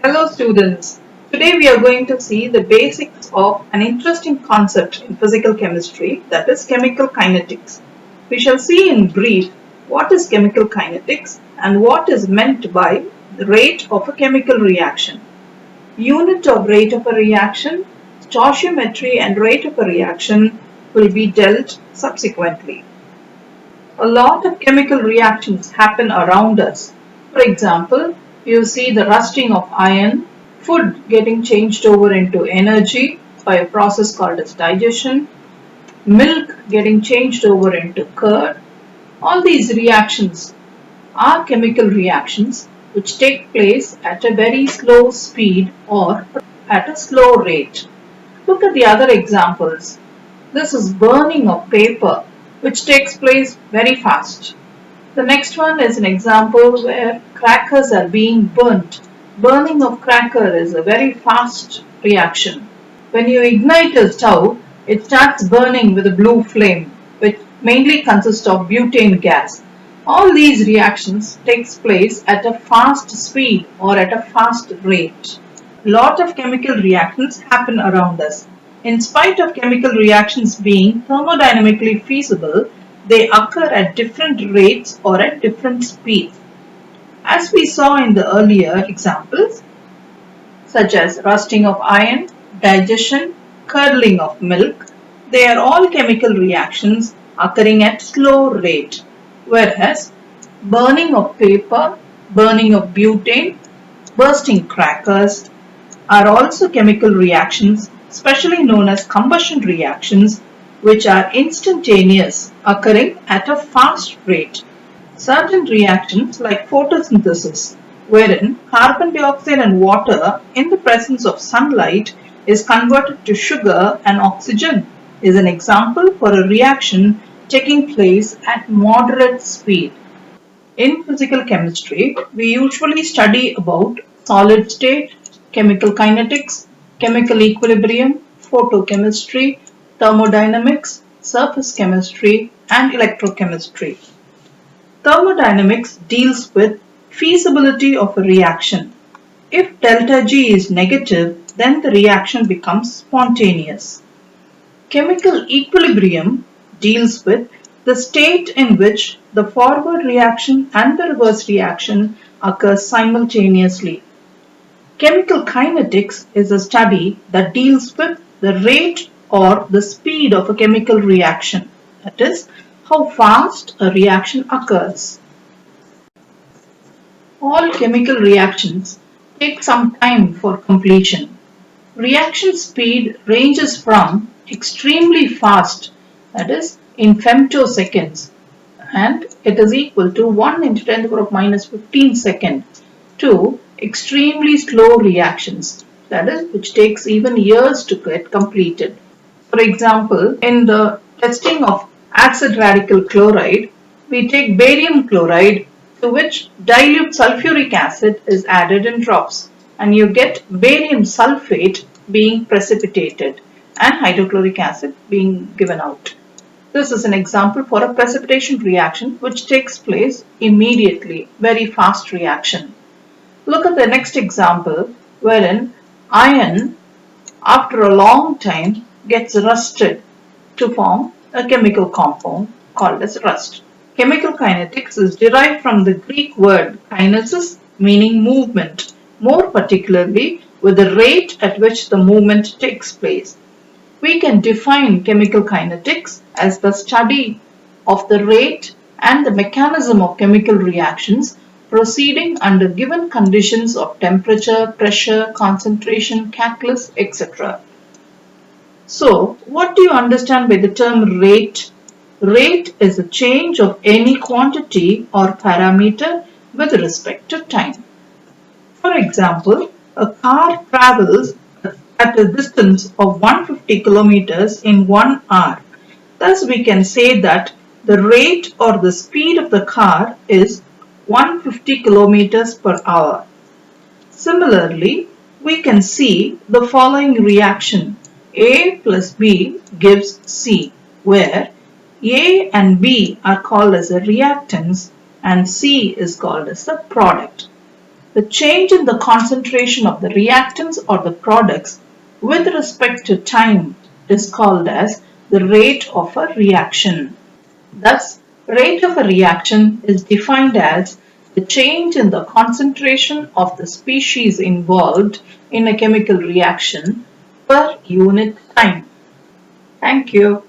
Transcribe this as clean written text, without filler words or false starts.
Hello students, today we are going to see the basics of an interesting concept in physical chemistry, that is chemical kinetics. We shall see in brief what is chemical kinetics and what is meant by the rate of a chemical reaction. Unit of rate of a reaction, stoichiometry and rate of a reaction will be dealt subsequently. A lot of chemical reactions happen around us. For example, you see the rusting of iron, food getting changed over into energy by a process called as digestion, milk getting changed over into curd. All these reactions are chemical reactions which take place at a very slow speed or at a slow rate. Look at the other examples. This is burning of paper, which takes place very fast. The next one is an example where crackers are being burnt. Burning of cracker is a very fast reaction. When you ignite a stove, it starts burning with a blue flame, which mainly consists of butane gas. All these reactions takes place at a fast speed or at a fast rate. Lot of chemical reactions happen around us. In spite of chemical reactions being thermodynamically feasible, they occur at different rates or at different speeds. As we saw in the earlier examples, such as rusting of iron, digestion, curdling of milk, they are all chemical reactions occurring at slow rate, whereas burning of paper, burning of butane, bursting crackers, are also chemical reactions, specially known as combustion reactions, which are instantaneous, occurring at a fast rate. Certain reactions like photosynthesis, wherein carbon dioxide and water in the presence of sunlight is converted to sugar and oxygen, is an example for a reaction taking place at moderate speed. In physical chemistry, we usually study about solid state, chemical kinetics, chemical equilibrium, photochemistry, thermodynamics, surface chemistry, and electrochemistry. Thermodynamics deals with feasibility of a reaction. If delta G is negative, then the reaction becomes spontaneous. Chemical equilibrium deals with the state in which the forward reaction and the reverse reaction occur simultaneously. Chemical kinetics is a study that deals with the rate or the speed of a chemical reaction, that is, how fast a reaction occurs. All chemical reactions take some time for completion. Reaction speed ranges from extremely fast, that is in femtoseconds, and it is equal to 1 into 10 to the power of minus 15 seconds, to extremely slow reactions, that is which takes even years to get completed. For example, in the testing of acid radical chloride, we take barium chloride to which dilute sulfuric acid is added in drops, and you get barium sulfate being precipitated and hydrochloric acid being given out. This is an example for a precipitation reaction which takes place immediately, very fast reaction. Look at the next example wherein iron after a long time gets rusted to form a chemical compound called as rust. Chemical kinetics is derived from the Greek word kinesis, meaning movement, more particularly with the rate at which the movement takes place. We can define chemical kinetics as the study of the rate and the mechanism of chemical reactions proceeding under given conditions of temperature, pressure, concentration, catalyst, etc. So, what do you understand by the term rate? Rate is a change of any quantity or parameter with respect to time. For example, a car travels at a distance of 150 kilometers in 1 hour. Thus, we can say that the rate or the speed of the car is 150 kilometers per hour. Similarly, we can see the following reaction. A plus B gives C, where A and B are called as the reactants and C is called as the product. The change in the concentration of the reactants or the products with respect to time is called as the rate of a reaction. Thus, rate of a reaction is defined as the change in the concentration of the species involved in a chemical reaction per unit time. Thank you.